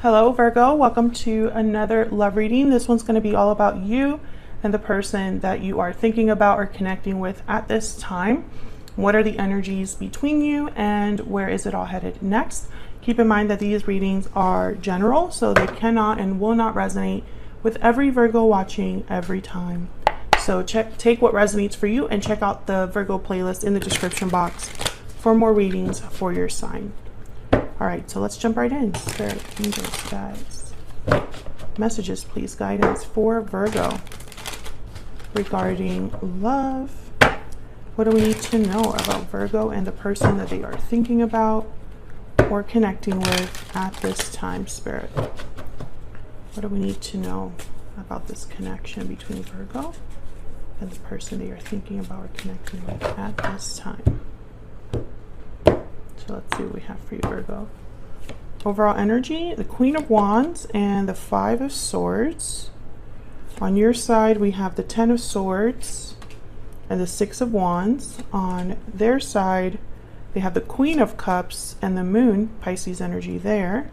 Hello Virgo, welcome to another love reading. This one's going to be all about you and the person that you are thinking about or connecting with at this time. What are the energies between you and where is it all headed next? Keep in mind that these readings are general, so they cannot and will not resonate with every Virgo watching every time. So take what resonates for you and check out the Virgo playlist in the description box for more readings for your sign. All right, so let's jump right in. Spirit, angels, guides, messages, please. Guidance for Virgo regarding love. What do we need to know about Virgo and the person that they are thinking about or connecting with at this time, Spirit? What do we need to know about this connection between Virgo and the person they are thinking about or connecting with at this time? So let's see what we have for you, Virgo. Overall energy, the Queen of Wands and the Five of Swords. On your side, we have the Ten of Swords and the Six of Wands. On their side, they have the Queen of Cups and the Moon, Pisces energy there.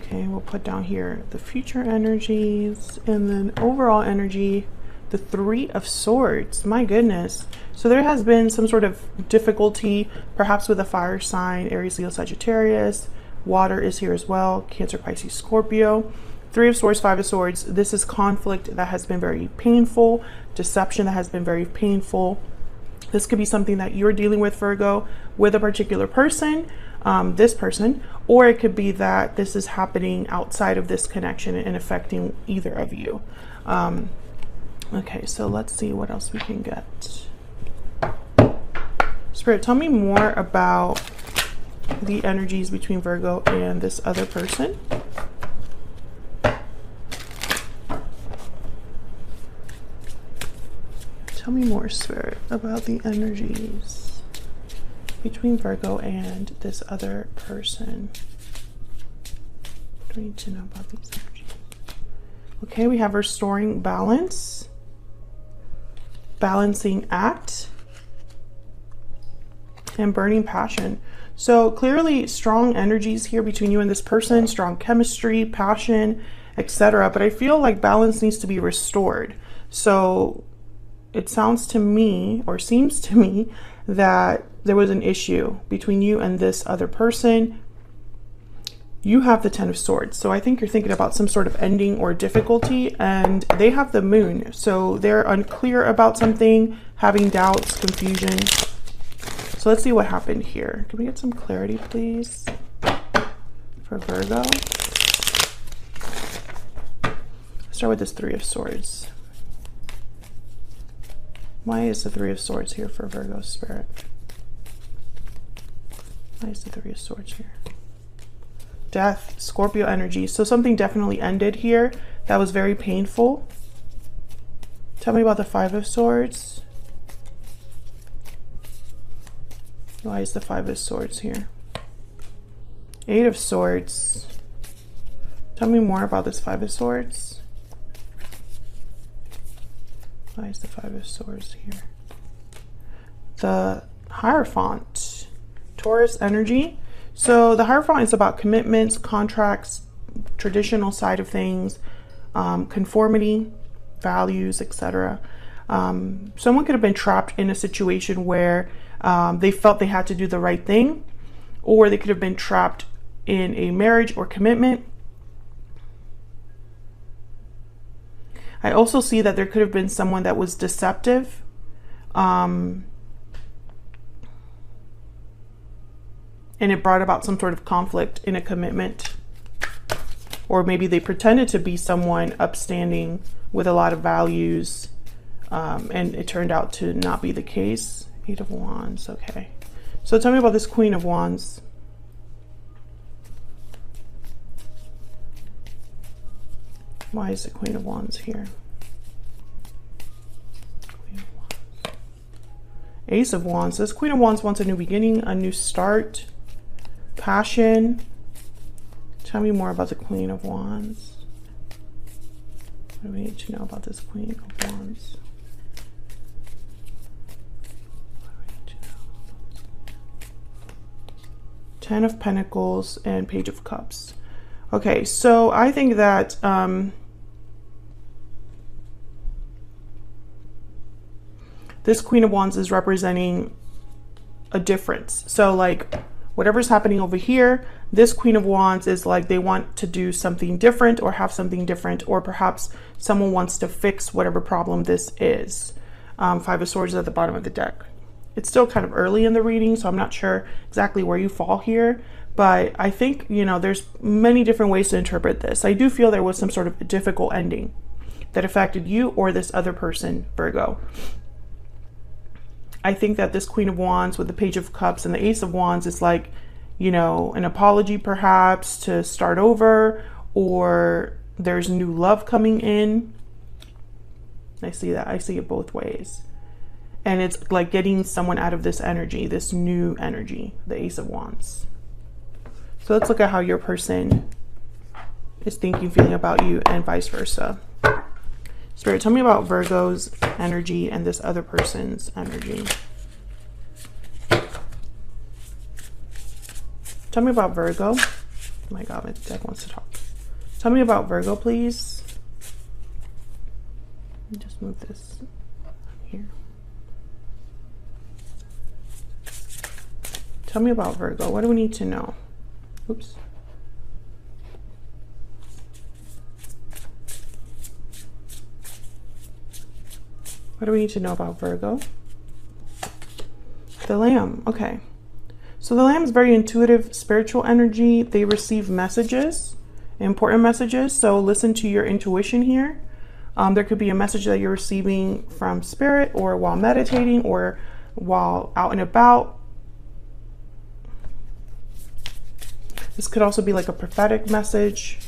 Okay, we'll put down here the future energies and then overall energy, the Three of Swords. My goodness. So there has been some sort of difficulty, perhaps with a fire sign, Aries, Leo, Sagittarius. Water is here as well, Cancer, Pisces, Scorpio. Three of Swords, Five of Swords. This is conflict that has been very painful, deception that has been very painful. This could be something that you're dealing with, Virgo, with a particular person, this person, or it could be that this is happening outside of this connection and affecting either of you. Okay, so let's see what else we can get. Spirit, tell me more about the energies between Virgo and this other person. Tell me more, Spirit, about the energies between Virgo and this other person. What do we need to know about these energies? Okay, we have restoring balance, balancing act, and burning passion. So clearly strong energies here between you and this person, strong chemistry, passion, etc. But I feel like balance needs to be restored. So it sounds to me, or seems to me, that there was an issue between you and this other person. You have the Ten of Swords, so I think you're thinking about some sort of ending or difficulty, and they have the Moon, so they're unclear about something, having doubts, confusion. So let's see what happened here. Can we get some clarity, please, for Virgo? Let's start with this Three of Swords. Why is the Three of Swords here for Virgo, Spirit? Why is the Three of Swords here? Death, Scorpio energy. So something definitely ended here that was very painful. Tell me about the Five of Swords. Why is the Five of Swords here? Eight of Swords. Tell me more about this Five of Swords. Why is the Five of Swords here? The Hierophant, Taurus energy. So the Hierophant is about commitments, contracts, traditional side of things, conformity, values, etc. Someone could have been trapped in a situation where they felt they had to do the right thing, or they could have been trapped in a marriage or commitment. I also see that there could have been someone that was deceptive. And it brought about some sort of conflict in a commitment. Or maybe they pretended to be someone upstanding with a lot of values, and it turned out to not be the case. Eight of Wands, okay. So tell me about this Queen of Wands. Why is the Queen of Wands here? Queen of Wands. Ace of Wands. This Queen of Wands wants a new beginning, a new start, passion. Tell me more about the Queen of Wands. What do we need to know about this Queen of Wands? Ten of Pentacles and Page of Cups. Okay, so I think that this Queen of Wands is representing a difference. So like whatever's happening over here, this Queen of Wands is like they want to do something different or have something different, or perhaps someone wants to fix whatever problem this is. Five of Swords is at the bottom of the deck. It's still kind of early in the reading, so I'm not sure exactly where you fall here, but I think, you know, there's many different ways to interpret this. I do feel there was some sort of difficult ending that affected you or this other person, Virgo. I think that this Queen of Wands with the Page of Cups and the Ace of Wands is like, you know, an apology perhaps to start over, or there's new love coming in. I see that. I see it both ways. And it's like getting someone out of this energy, this new energy, the Ace of Wands. So let's look at how your person is thinking, feeling about you, and vice versa. Spirit, tell me about Virgo's energy and this other person's energy. Tell me about Virgo. Oh my God, my deck wants to talk. Tell me about Virgo, please. Let me just move this here. Tell me about Virgo. What do we need to know? Oops. What do we need to know about Virgo? The Lamb. Okay. So the Lamb is very intuitive, spiritual energy. They receive messages, important messages. So listen to your intuition here. There could be a message that you're receiving from Spirit, or while meditating, or while out and about. This could also be like a prophetic message.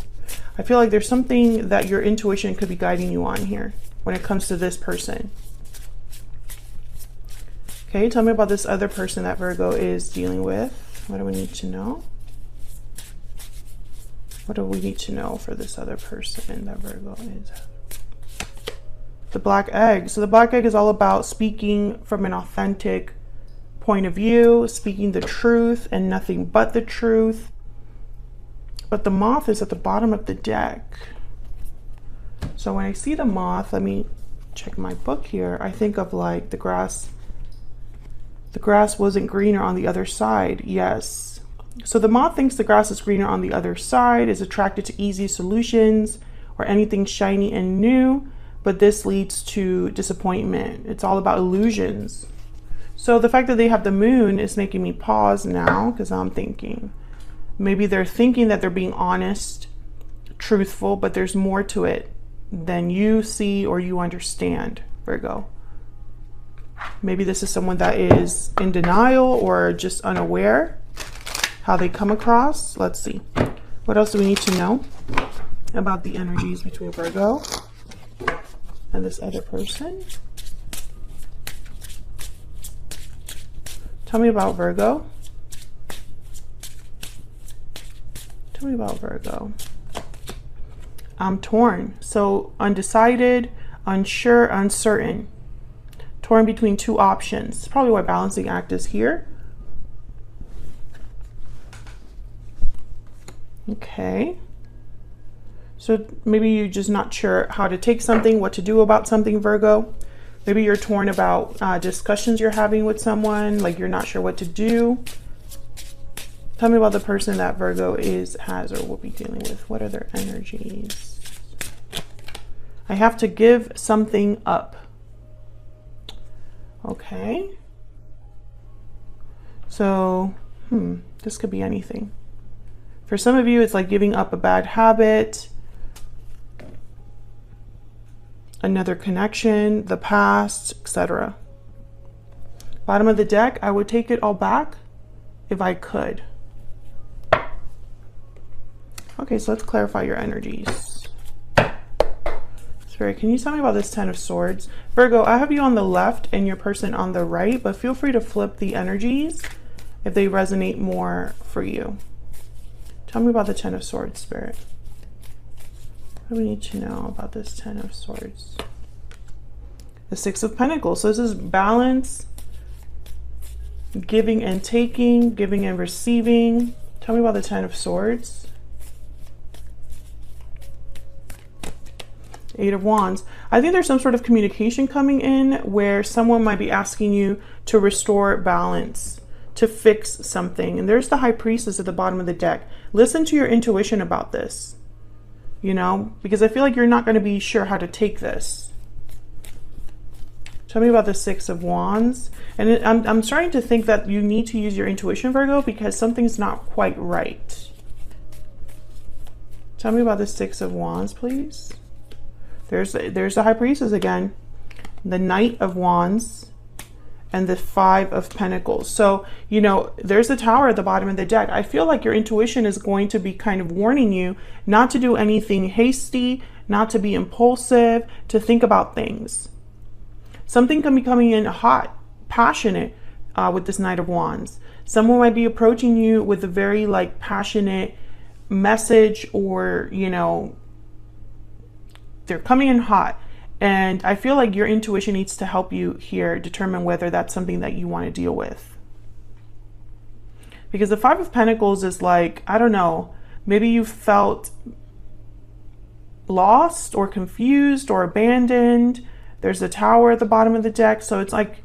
I feel like there's something that your intuition could be guiding you on here when it comes to this person. Okay, tell me about this other person that Virgo is dealing with. What do we need to know? What do we need to know for this other person that Virgo is? The Black Egg. So the Black Egg is all about speaking from an authentic point of view, speaking the truth and nothing but the truth. But the Moth is at the bottom of the deck. So when I see the Moth, let me check my book here. I think of like the grass. The grass wasn't greener on the other side. Yes. So the Moth thinks the grass is greener on the other side, is attracted to easy solutions or anything shiny and new, but this leads to disappointment. It's all about illusions. So the fact that they have the Moon is making me pause now, because I'm thinking maybe they're thinking that they're being honest, truthful, but there's more to it than you see or you understand, Virgo. Maybe this is someone that is in denial or just unaware how they come across. Let's see. What else do we need to know about the energies between Virgo and this other person? Tell me about Virgo. Tell me about Virgo. I'm torn. So undecided, unsure, uncertain. Torn between two options. It's probably why balancing act is here. Okay. So maybe you're just not sure how to take something, what to do about something, Virgo. Maybe you're torn about discussions you're having with someone, like you're not sure what to do. Tell me about the person that Virgo has or will be dealing with. What are their energies? I have to give something up. Okay. So, this could be anything. For some of you, it's like giving up a bad habit, another connection, the past, etc. Bottom of the deck, I would take it all back if I could. Okay, so let's clarify your energies. Spirit, can you tell me about this Ten of Swords? Virgo, I have you on the left and your person on the right, but feel free to flip the energies if they resonate more for you. Tell me about the Ten of Swords, Spirit. What do we need to know about this Ten of Swords? The Six of Pentacles. So this is balance Giving and taking, giving and receiving. Tell me about the Ten of Swords. Eight of Wands. I think there's some sort of communication coming in where someone might be asking you to restore balance, to fix something. And there's the High Priestess at the bottom of the deck. Listen to your intuition about this, you know, because I feel like you're not going to be sure how to take this. Tell me about the Six of Wands. And I'm starting to think that you need to use your intuition, Virgo, because something's not quite right. Tell me about the Six of Wands, please. There's the High Priestess again, the Knight of Wands, and the Five of Pentacles. So, you know, there's the Tower at the bottom of the deck. I feel like your intuition is going to be kind of warning you not to do anything hasty, not to be impulsive, to think about things. Something can be coming in hot, passionate with this Knight of Wands. Someone might be approaching you with a very like passionate message, or, you know, they're coming in hot. And I feel like your intuition needs to help you here determine whether that's something that you want to deal with. Because the Five of Pentacles is like, I don't know, maybe you felt lost or confused or abandoned. There's a Tower at the bottom of the deck. So it's like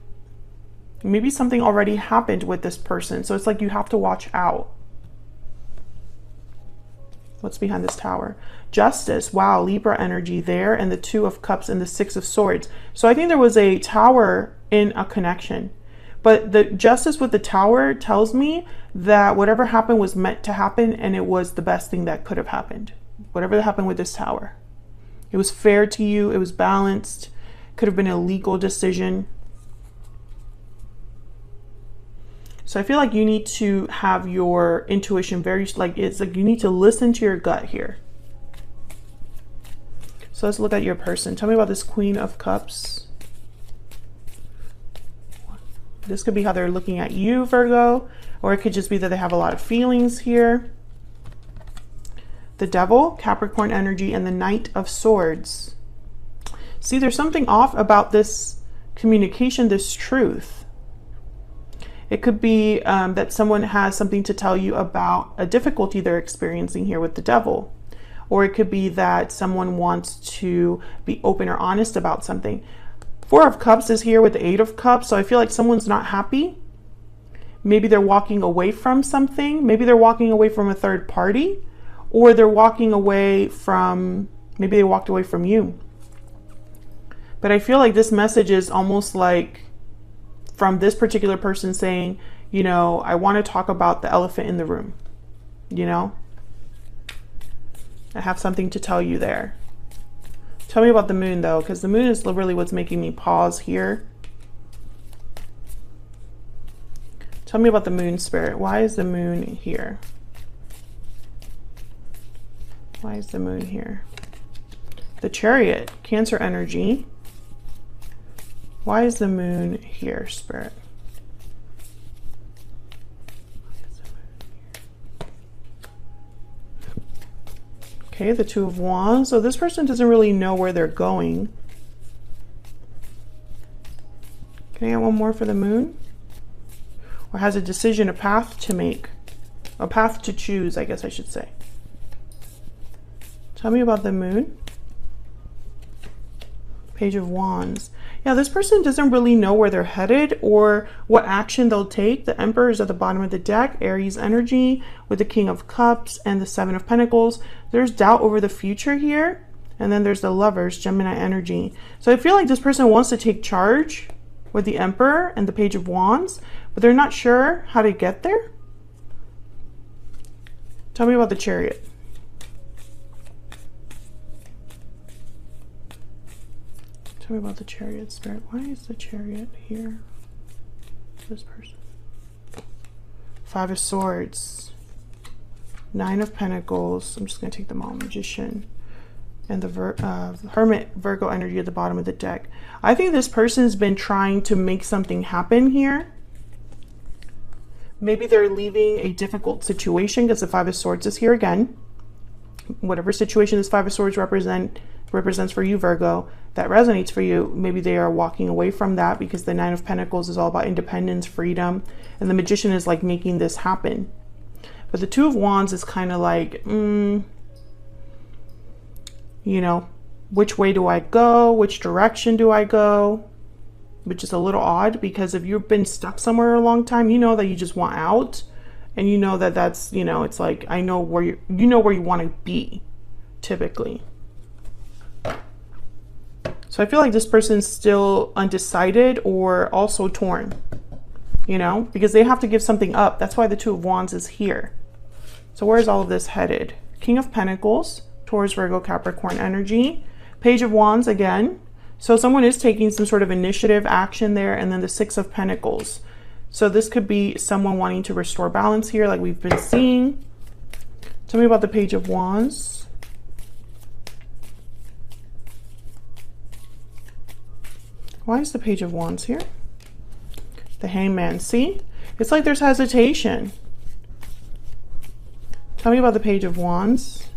maybe something already happened with this person. So it's like you have to watch out. What's behind this Tower? Justice. Wow, Libra energy there, and the Two of Cups and the Six of Swords. So I think there was a Tower in a connection. But the Justice with the Tower tells me that whatever happened was meant to happen, and it was the best thing that could have happened. Whatever happened with this Tower. It was fair to you. It was balanced. Could have been a legal decision. So I feel like you need to have your intuition very, like, it's like you need to listen to your gut here. So let's look at your person. Tell me about this Queen of Cups. This could be how they're looking at you, Virgo, or it could just be that they have a lot of feelings here. The Devil, Capricorn energy, and the Knight of Swords. See, there's something off about this communication, this truth. It could be that someone has something to tell you about a difficulty they're experiencing here with the Devil. Or it could be that someone wants to be open or honest about something. Four of Cups is here with the Eight of Cups. So I feel like someone's not happy. Maybe they're walking away from something. Maybe they're walking away from a third party. Or they're walking away from, maybe they walked away from you. But I feel like this message is almost like from this particular person saying, you know, I want to talk about the elephant in the room. You know, I have something to tell you there. Tell me about the Moon though, because the Moon is really what's making me pause here. Tell me about the Moon, Spirit. Why is the Moon here? Why is the Moon here? The Chariot, Cancer energy. Why is the Moon here, Spirit? Okay, the Two of Wands. So this person doesn't really know where they're going. Can I get one more for the Moon? Or has a decision, a path to make. A path to choose, I guess I should say. Tell me about the Moon. Page of Wands. Yeah, this person doesn't really know where they're headed or what action they'll take. The Emperor is at the bottom of the deck, Aries energy with the King of Cups and the Seven of Pentacles. There's doubt over the future here. And then there's the Lovers, Gemini energy. So I feel like this person wants to take charge with the Emperor and the Page of Wands, but they're not sure how to get there. Tell me about the Chariot. Tell me about the Chariot, Spirit. Why is the Chariot here? This person. Five of Swords. Nine of Pentacles. I'm just going to take them all. Magician. And the Hermit, Virgo energy at the bottom of the deck. I think this person's been trying to make something happen here. Maybe they're leaving a difficult situation because the Five of Swords is here again. Whatever situation this Five of Swords represents for you, Virgo, that resonates for you. Maybe they are walking away from that because the Nine of Pentacles is all about independence, freedom, and the Magician is like making this happen. But the Two of Wands is kind of like, you know, which way do I go? Which direction do I go? Which is a little odd, because if you've been stuck somewhere a long time, you know that you just want out, and you know that that's, you know, it's like, I know where you know where you want to be typically. So I feel like this person's still undecided or also torn, you know, because they have to give something up. That's why the Two of Wands is here. So where is all of this headed? King of Pentacles, Taurus, Virgo, Capricorn energy. Page of Wands again. So someone is taking some sort of initiative, action there. And then the Six of Pentacles. So this could be someone wanting to restore balance here, like we've been seeing. Tell me about the Page of Wands. Why is the Page of Wands here? The Hangman. See? It's like there's hesitation. Tell me about the Page of Wands.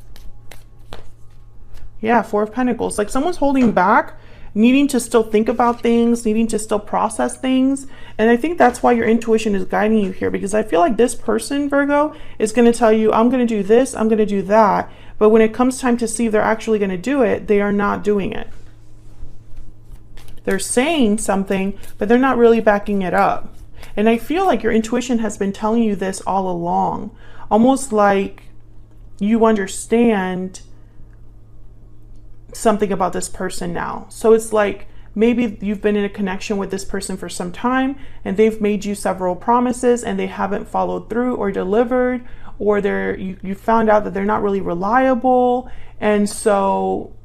Yeah, Four of Pentacles. Like someone's holding back, needing to still think about things, needing to still process things. And I think that's why your intuition is guiding you here, because I feel like this person, Virgo, is going to tell you, I'm going to do this, I'm going to do that. But when it comes time to see if they're actually going to do it, they are not doing it. They're saying something, but they're not really backing it up. And I feel like your intuition has been telling you this all along, almost like you understand something about this person now. So it's like maybe you've been in a connection with this person for some time, and they've made you several promises and they haven't followed through or delivered, or you found out that they're not really reliable. And so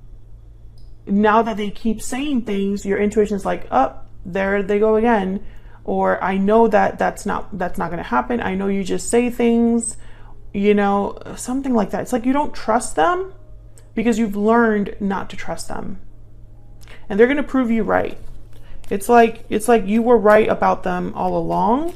now that they keep saying things, your intuition is like, oh, there they go again. Or I know that that's not going to happen. I know you just say things, you know, something like that. It's like you don't trust them because you've learned not to trust them. And they're going to prove you right. It's like you were right about them all along.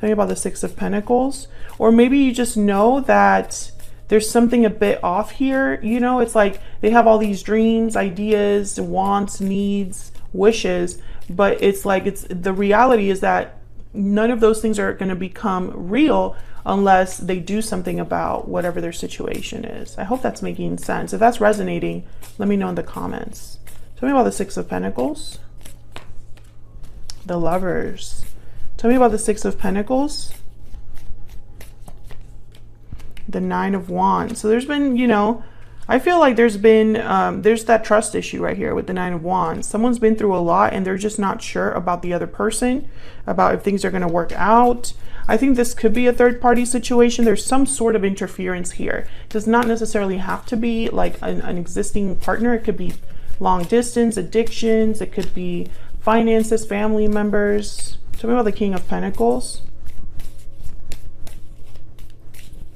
Tell me about the Six of Pentacles. Or maybe you just know that there's something a bit off here. You know, it's like they have all these dreams, ideas, wants, needs, wishes, but it's like the reality is that none of those things are going to become real unless they do something about whatever their situation is. I hope that's making sense. If that's resonating, let me know in the comments. Tell me about the Six of Pentacles. The Lovers. Tell me about the Six of Pentacles. The Nine of Wands. So there's been, you know, I feel like there's been, there's that trust issue right here with the Nine of Wands. Someone's been through a lot and they're just not sure about the other person, about if things are going to work out. I think this could be a third party situation. There's some sort of interference here. It does not necessarily have to be like an existing partner. It could be long distance, addictions. It could be finances, family members. Tell me about the King of Pentacles.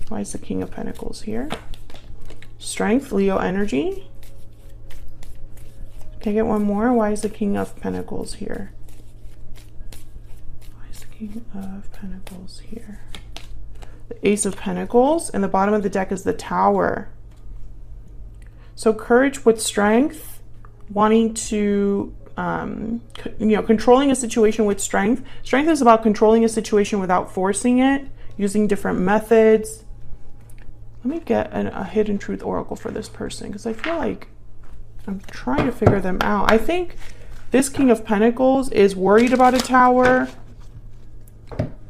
Why is the King of Pentacles here? Strength, Leo energy. Can I get one more? Why is the King of Pentacles here? Why is the King of Pentacles here? The Ace of Pentacles, and the bottom of the deck is the Tower. So courage with strength, wanting to, you know, controlling a situation with strength. Strength is about controlling a situation without forcing it, using different methods. Let me get a hidden truth oracle for this person, because I feel like I'm trying to figure them out. I think this King of Pentacles is worried about a tower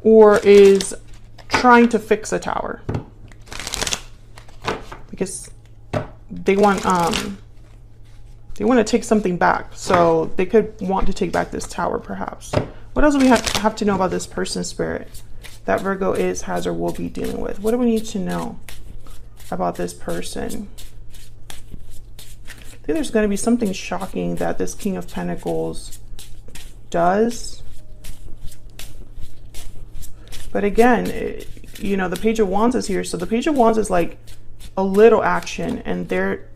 or is trying to fix a tower, because they want to take something back. So they could want to take back this tower perhaps. What else do we have to know about this person, Spirit, that Virgo is, has, or will be dealing with? What do we need to know about this person? I think there's going to be something shocking that this King of Pentacles does. But again, you know, the Page of Wands is here. So the Page of Wands is like a little action, and they're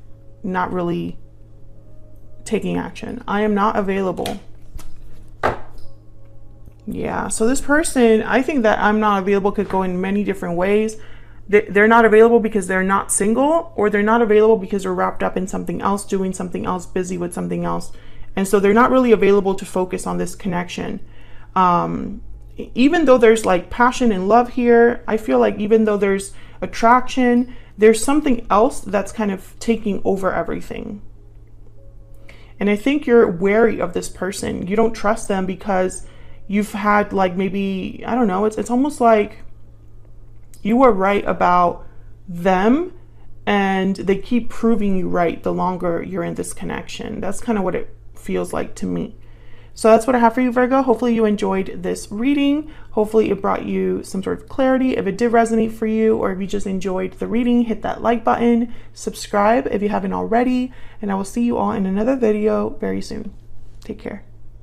not really taking action. I am not available. Yeah, so this person, I think that I'm not available could go in many different ways. they're not available because they're not single, or they're not available because they're wrapped up in something else, doing something else, busy with something else. And so they're not really available to focus on this connection. Even though there's like passion and love here, I feel like even though there's attraction, there's something else that's kind of taking over everything. And I think you're wary of this person. You don't trust them because you've had like, maybe, I don't know, it's almost like you were right about them and they keep proving you right the longer you're in this connection. That's kind of what it feels like to me. So that's what I have for you, Virgo. Hopefully you enjoyed this reading. Hopefully it brought you some sort of clarity. If it did resonate for you, or if you just enjoyed the reading, hit that like button, subscribe if you haven't already, and I will see you all in another video very soon. Take care.